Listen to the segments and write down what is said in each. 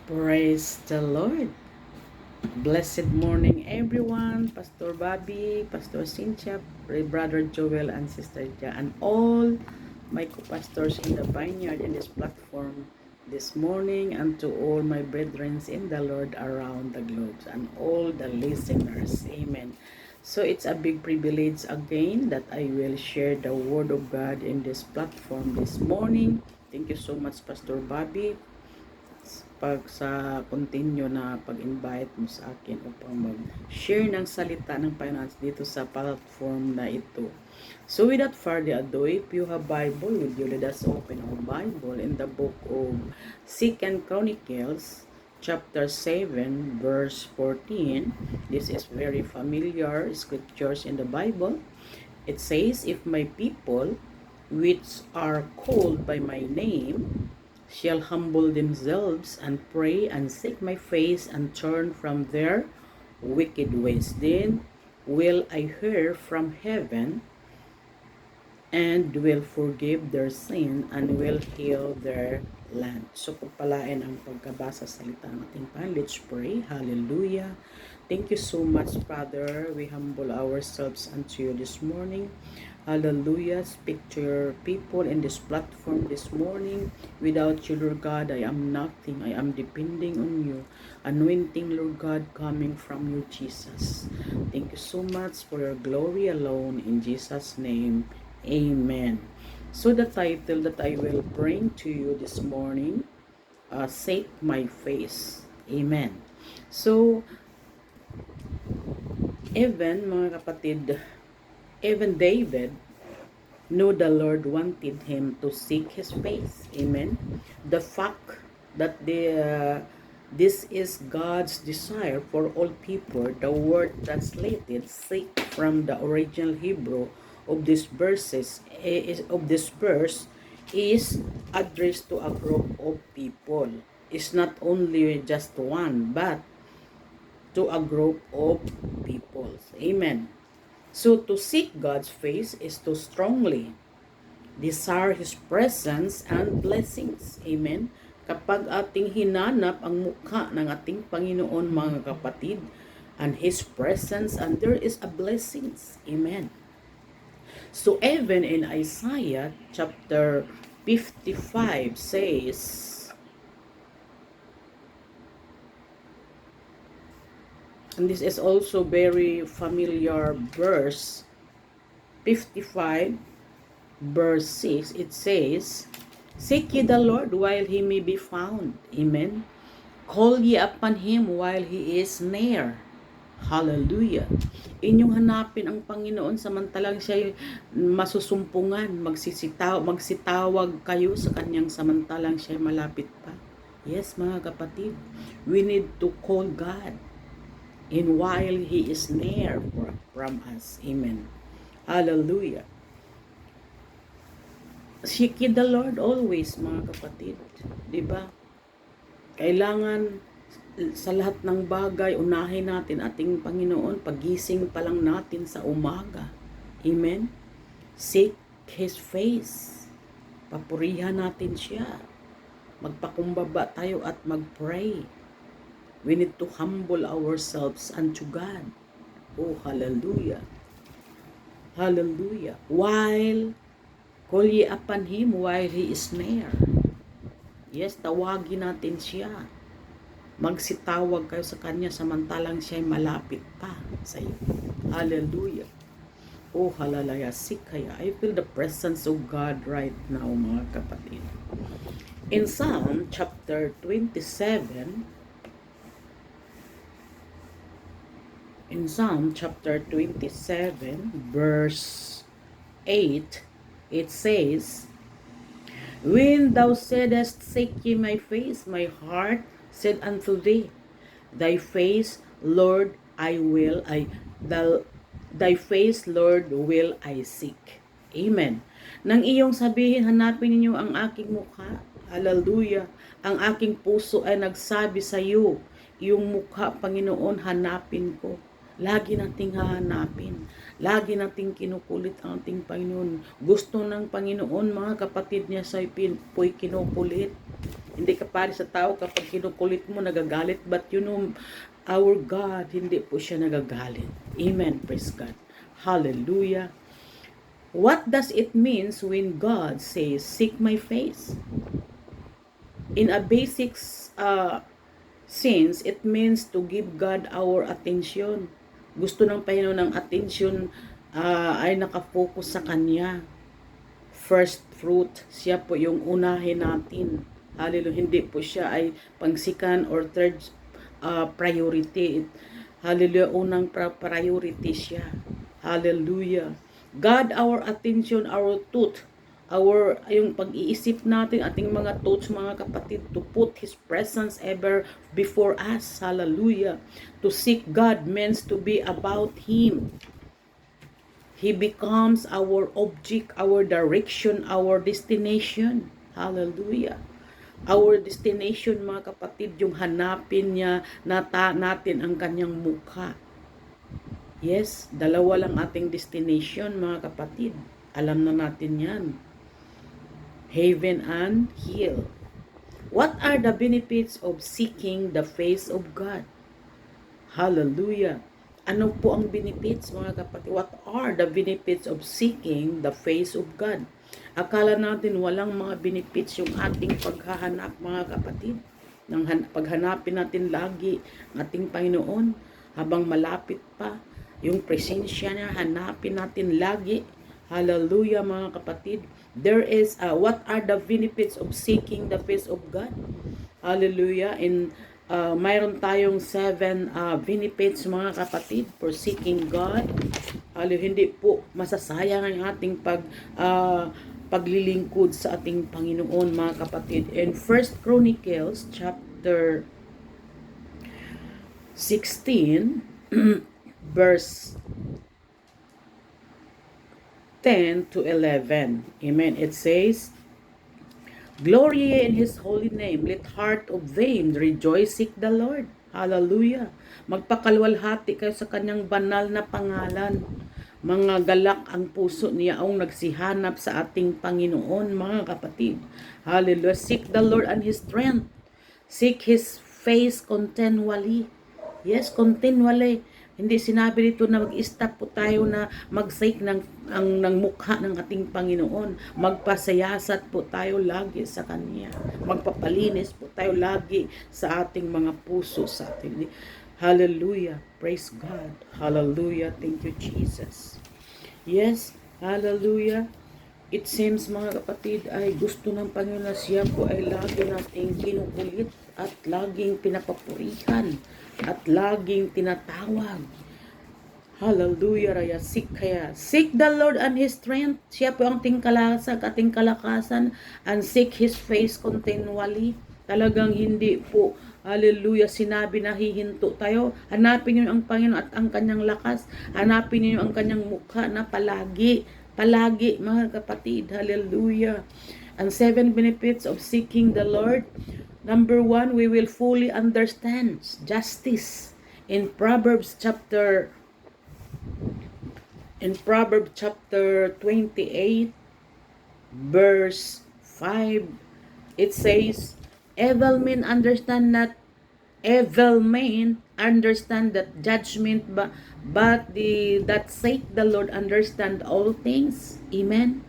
Praise the Lord. Blessed morning, everyone. Pastor Bobby, Pastor Cynthia, Brother Joel, and Sister Ja, and all my co-pastors in the vineyard in this platform this morning, and to all my brethren in the Lord around the globe, and all the listeners. Amen. So it's a big privilege again that I will share the Word of God in this platform this morning. Thank you so much, Pastor Bobby, sa continue na pag-invite mo sa akin upang mag-share ng salita ng finance dito sa platform na ito. So without further ado, if you have Bible with you, let us open our Bible in the book of 2 Chronicles chapter 7 verse 14. This is very familiar scriptures in the Bible. It says, "If my people which are called by my name shall humble themselves and pray and seek my face and turn from their wicked ways, then will I hear from heaven and will forgive their sin and will heal their land." So pagpalain ang pagkabasa sa salita ng ating Panginoon. Let's pray. Hallelujah. Thank you so much, Father. We humble ourselves unto you this morning. Hallelujah. Speak to your people in this platform this morning. Without you, Lord God, I am nothing. I am depending on you. Anointing, Lord God, coming from you, Jesus. Thank you so much for your glory alone. In Jesus' name, amen. So the title that I will bring to you this morning, Seek My Face. Amen. So, mga kapatid, even David knew the Lord wanted him to seek His face. Amen. The fact that this is God's desire for all people, the word translated "seek" from the original Hebrew of this verse is addressed to a group of people. It's not only just one, but to a group of people. Amen. So to seek God's face is to strongly desire His presence and blessings. Amen. Kapag ating hinanap ang mukha ng ating Panginoon, mga kapatid, and His presence, and there is a blessings. Amen. So even in Isaiah chapter 55 says, and this is also very familiar verse, 55 verse 6, it says, "Seek ye the Lord while He may be found." Amen. "Call ye upon Him while He is near." Hallelujah. Inyong hanapin ang Panginoon samantalang siya masusumpungan, magsitawag kayo sa Kanyang samantalang siya malapit pa. Yes, mga kapatid, we need to call God in while He is near from us. Amen. Hallelujah. Seek ye the Lord always, mga kapatid. Diba? Kailangan sa lahat ng bagay, unahin natin ating Panginoon. Pagising pa lang natin sa umaga. Amen? Seek His face. Papurihan natin siya. Magpakumbaba tayo at mag-pray. We need to humble ourselves unto God. Oh, hallelujah. Hallelujah. Call ye upon Him while He is near. Yes, tawagin natin siya. Magsitawag kayo sa Kanya samantalang siya'y malapit pa sa iyo. Hallelujah. Oh, halalaya, sikaya. I feel the presence of God right now, mga kapatid. In Psalm chapter 27, verse 8, it says, "When thou saidest, Seek ye my face, my heart said unto thee, Thy face, Lord, thy face, Lord, will I seek." Amen. Nang iyong sabihin, hanapin ninyo ang aking mukha. Hallelujah. Ang aking puso ay nagsabi sa iyo, iyong mukha, Panginoon, hanapin ko. Lagi nating hahanapin. Lagi nating kinukulit ang ating Panginoon. Gusto ng Panginoon, mga kapatid niya, sa po'y kinukulit. Hindi ka pare sa tao kapag kinukulit mo, nagagalit. But you know, our God, hindi po siya nagagalit. Amen. Praise God. Hallelujah. What does it means when God says, seek my face? In a basic sense, it means to give God our attention. Gusto ng Panginoon ng attention ay nakafocus sa Kanya. First fruit, siya po yung unahin natin. Hallelujah. Hindi po siya ay pangsikan or third priority. Hallelujah. Unang priority siya. Hallelujah. God, our attention, our thought, yung pag-iisip natin, ating mga thoughts, mga kapatid, to put His presence ever before us. Hallelujah. To seek God means to be about Him. He becomes our object, our direction, our destination. Hallelujah. Our destination, mga kapatid, yung hanapin niya natin ang kanyang mukha. Yes, dalawa lang ating destination, mga kapatid. Alam na natin yan. Heaven and hell. What are the benefits of seeking the face of God? Hallelujah. Ano po ang benefits, mga kapatid? What are the benefits of seeking the face of God? Akala natin walang mga benefits yung ating paghahanap, mga kapatid. Paghanapin natin lagi ang ating Panginoon habang malapit pa yung presensya niya, hanapin natin lagi. Hallelujah, mga kapatid. There is, what are the benefits of seeking the face of God? Hallelujah. In mayroon tayong 7 benefits, mga kapatid, for seeking God. Hindi po masasayang ang ating paglilingkod sa ating Panginoon, mga kapatid. In 1 Chronicles chapter 16 verse 10 to 11. Amen. It says, glory in His holy name. Let heart of them rejoice, seek the Lord. Hallelujah. Magpakalwalhati kayo sa kanyang banal na pangalan. Mga galak ang puso niya ang nagsihanap sa ating Panginoon, mga kapatid. Hallelujah. Seek the Lord and His strength. Seek His face continually. Yes, continually. Hindi sinabi dito na mag-stop po tayo na mag-seek ng mukha ng ating Panginoon. Magpasayasat po tayo lagi sa Kanya. Magpapalinis po tayo lagi sa ating mga puso, sa ating. Hallelujah. Praise God. Hallelujah. Thank you, Jesus. Yes. Hallelujah. It seems, mga kapatid, ay gusto ng Panginoon na siya po ay lagi nating kinukulit at laging pinapapurihan at laging tinatawag. Hallelujah, raya. Seek the Lord and His strength. Siya po ang ating kalakasan, and seek His face continually. Talagang hindi po, hallelujah, sinabi na hihinto tayo. Hanapin niyo ang Panginoon at ang kanyang lakas. Hanapin niyo ang kanyang mukha na palagi, mga kapatid. Hallelujah. And 7 benefits of seeking the Lord. Number 1, we will fully understand justice. In Proverbs chapter 28, verse 5, it says, evil men understand that judgment, but that seek the Lord understand all things. Amen.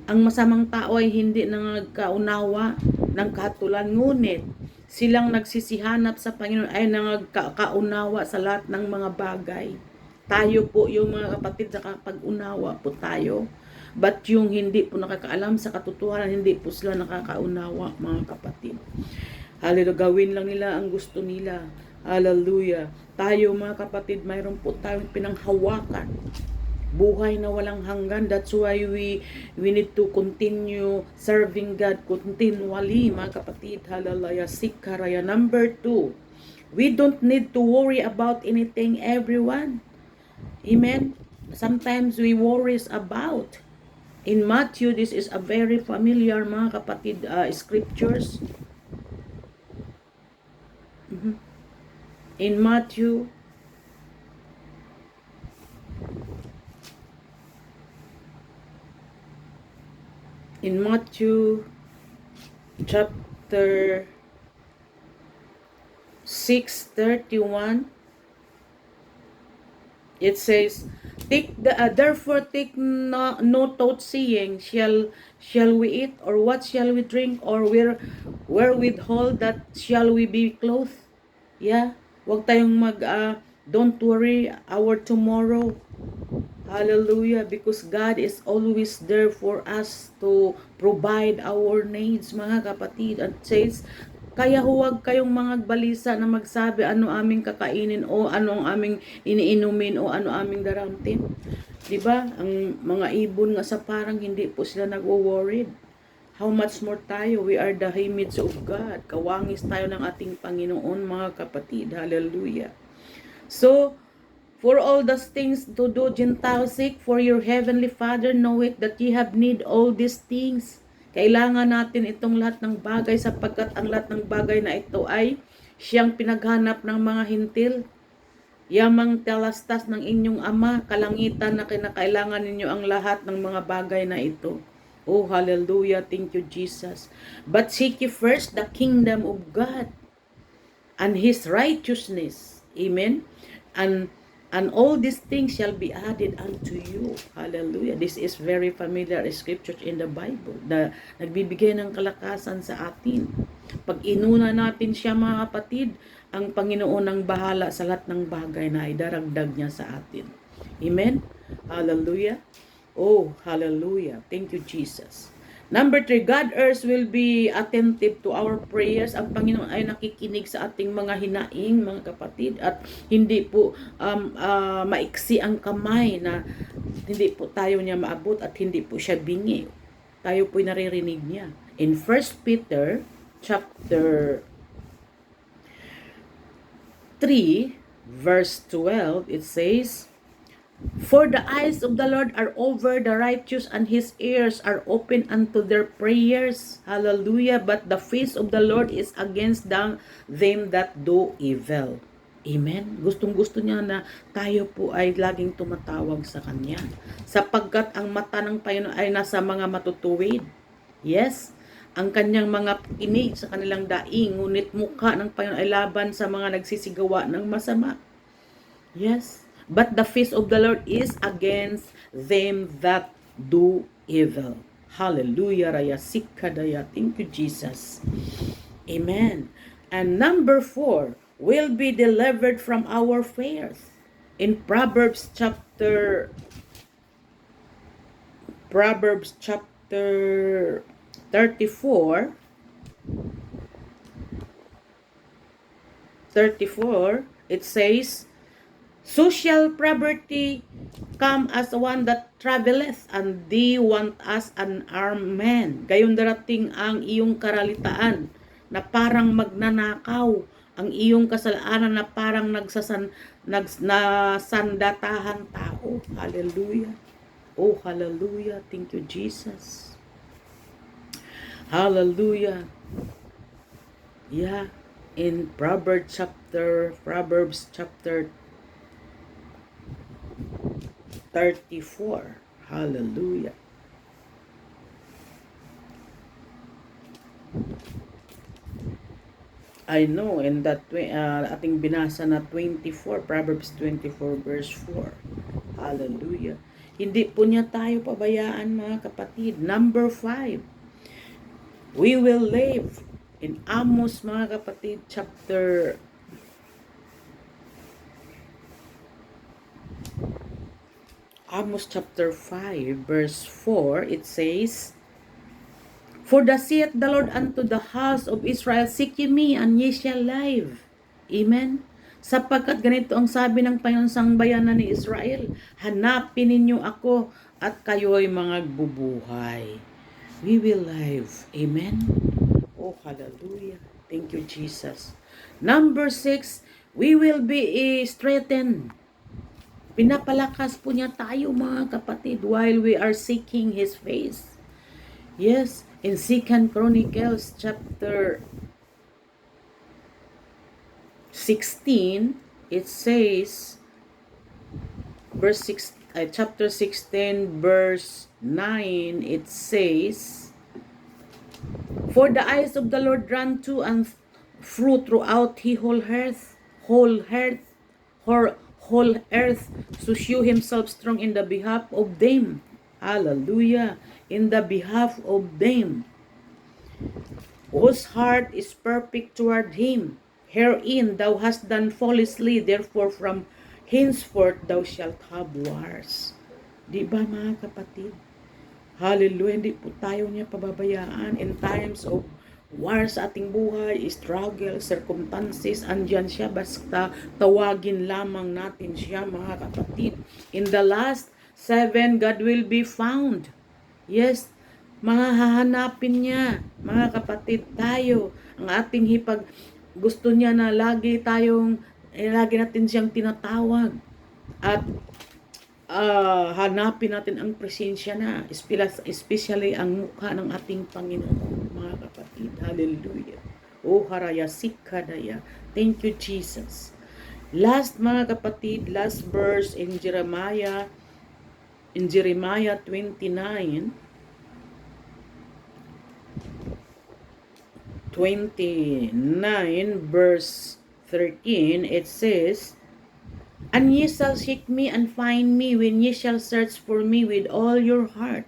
Ang masamang tao ay hindi nangagkaunawa ng katulan, ngunit silang nagsisihanap sa Panginoon ay nangagkaunawa sa lahat ng mga bagay. Tayo po yung mga kapatid, nakapag-unawa po tayo. But yung hindi po nakakaalam sa katotohanan, hindi po sila nakakaunawa, mga kapatid. Hallelujah. Gawin lang nila ang gusto nila. Hallelujah. Tayo, mga kapatid, mayroon po tayong pinanghawakan. Buhay na walang hanggan. That's why we need to continue serving God continually, mga kapatid. Hallelujah. Sikaraya. Number 2, we don't need to worry about anything, everyone. Amen. Sometimes we worries about. In Matthew, this is a very familiar, mga kapatid, scriptures. In Matthew chapter chapter 6:31, it says, therefore take no thought, saying, shall we eat, or what shall we drink, or wherewithal that shall we be clothed? Yeah, wag tayong don't worry our tomorrow. Hallelujah, because God is always there for us to provide our needs, mga kapatid. At says, kaya huwag kayong mga balisa na magsabi ano aming kakainin o ano ang aming iniinumin o ano aming daramtin. 'Di ba? Ang mga ibon nga sa parang hindi po sila nagwo-worried. How much more tayo? We are the image of God. Kawangis tayo ng ating Panginoon, mga kapatid. Hallelujah. So, for all those things to do, Gentiles seek, for your heavenly Father knoweth that ye have need all these things. Kailangan natin itong lahat ng bagay sapagkat ang lahat ng bagay na ito ay siyang pinaghanap ng mga hintil. Yamang telastas ng inyong ama, kalangitan na kinakailangan ninyo ang lahat ng mga bagay na ito. Oh, hallelujah. Thank you, Jesus. But seek ye first the kingdom of God and His righteousness. Amen. And all these things shall be added unto you. Hallelujah. This is very familiar scripture in the Bible. Nagbibigay ng kalakasan sa atin. Pag inuna natin siya, mga kapatid, ang Panginoon ang bahala sa lahat ng bagay na idaragdag niya sa atin. Amen? Hallelujah. Oh, hallelujah. Thank you, Jesus. Number 3, God earth will be attentive to our prayers. Ang Panginoon ay nakikinig sa ating mga hinaing, mga kapatid, at hindi po maiksi ang kamay na hindi po tayo niya maabot at hindi po siya bingi. Tayo po'y naririnig niya. In 1 Peter chapter 3 verse 12, it says, for the eyes of the Lord are over the righteous, and His ears are open unto their prayers. Hallelujah. But the face of the Lord is against them that do evil. Amen. Gustong-gusto niya na tayo po ay laging tumatawag sa Kanya. Sapagkat ang mata ng Panginoon ay nasa mga matutuwid. Yes. Ang kanyang mga kinig sa kanilang daing, ngunit mukha ng Panginoon ay laban sa mga nagsisigawa ng masama. Yes. But the face of the Lord is against them that do evil. Hallelujah. Raya sikadaya. Thank you, Jesus. Amen. And number 4, will be delivered from our fears. In Proverbs chapter 34, it says, so shall poverty come as one that traveleth, and thee want as an armed man. Gayon darating ang iyong karalitaan na parang magnanakaw, ang iyong kasalanan na parang nasandatahan tao. Hallelujah. Oh, hallelujah. Thank you, Jesus. Hallelujah. Yeah. In Proverbs chapter 34. Hallelujah. I know, in that ating binasa na 24, Proverbs 24 verse 4. Hallelujah. Hindi po niya tayo pabayaan, mga kapatid. Number 5, we will live in Amos, mga kapatid, chapter 5 verse 4, it says, for thus saith the Lord unto the house of Israel, seek ye me, and ye shall live. Amen. Sapagkat ganito ang sabi ng Panginoon sa bayanan ni Israel, hanapin ninyo ako, at kayo'y magbubuhay. We will live. Amen. Oh, hallelujah. Thank you, Jesus. Number 6, we will be strengthened. Pinapalakas po niya tayo, mga kapatid, while we are seeking His face. Yes, in 2 Chronicles chapter 16, it says, chapter 16 verse 9, it says, For the eyes of the Lord run to and fro throughout the whole earth, to show himself strong in the behalf of them. Hallelujah. In the behalf of them, whose heart is perfect toward him. Herein thou hast done foolishly, therefore from henceforth thou shalt have wars. Di ba mga kapatid? Hallelujah, hindi po tayo niya pababayaan in times of war sa ating buhay, struggle, circumstances, andyan siya, basta tawagin lamang natin siya mga kapatid. In the last 7, God will be found. Yes, mahahanapin niya, mga kapatid, tayo. Ang ating gusto niya na lagi natin siyang tinatawag. At hanapin natin ang presensya na, especially ang mukha ng ating Panginoon, mga kapatid. Hallelujah. O harayasikadaya. Thank you, Jesus. Last, mga kapatid, last verse in Jeremiah 29 verse 13, it says, and ye shall seek me and find me when ye shall search for me with all your heart.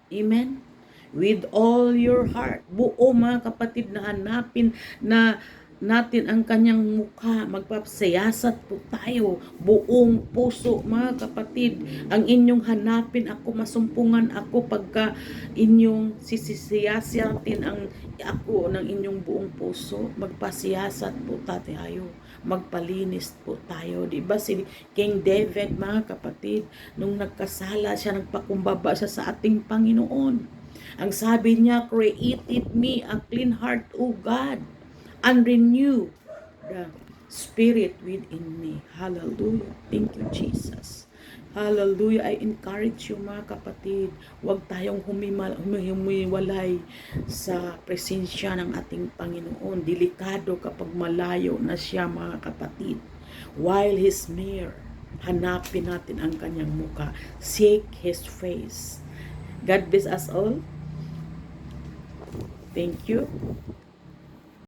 Amen? With all your heart. Buo, mga kapatid, na hanapin na natin ang kanyang mukha. Magpapasayasat po tayo. Buong puso, mga kapatid. Ang inyong hanapin ako, masumpungan ako pagka inyong sisisiyasatin ang ako ng inyong buong puso. Magpasiyasat po tayo. Magpalinis po tayo. Diba si King David, mga kapatid, nung nagkasala siya, nagpakumbaba siya sa ating Panginoon. Ang sabi niya, created me a clean heart, O God, and renew the spirit within me. Hallelujah. Thank you, Jesus. Hallelujah. I encourage you, mga kapatid, huwag tayong humiwalay sa presensya ng ating Panginoon. Delikado kapag malayo na siya, mga kapatid. While He's near, hanapin natin ang kanyang muka. Seek His face. God bless us all. Thank you.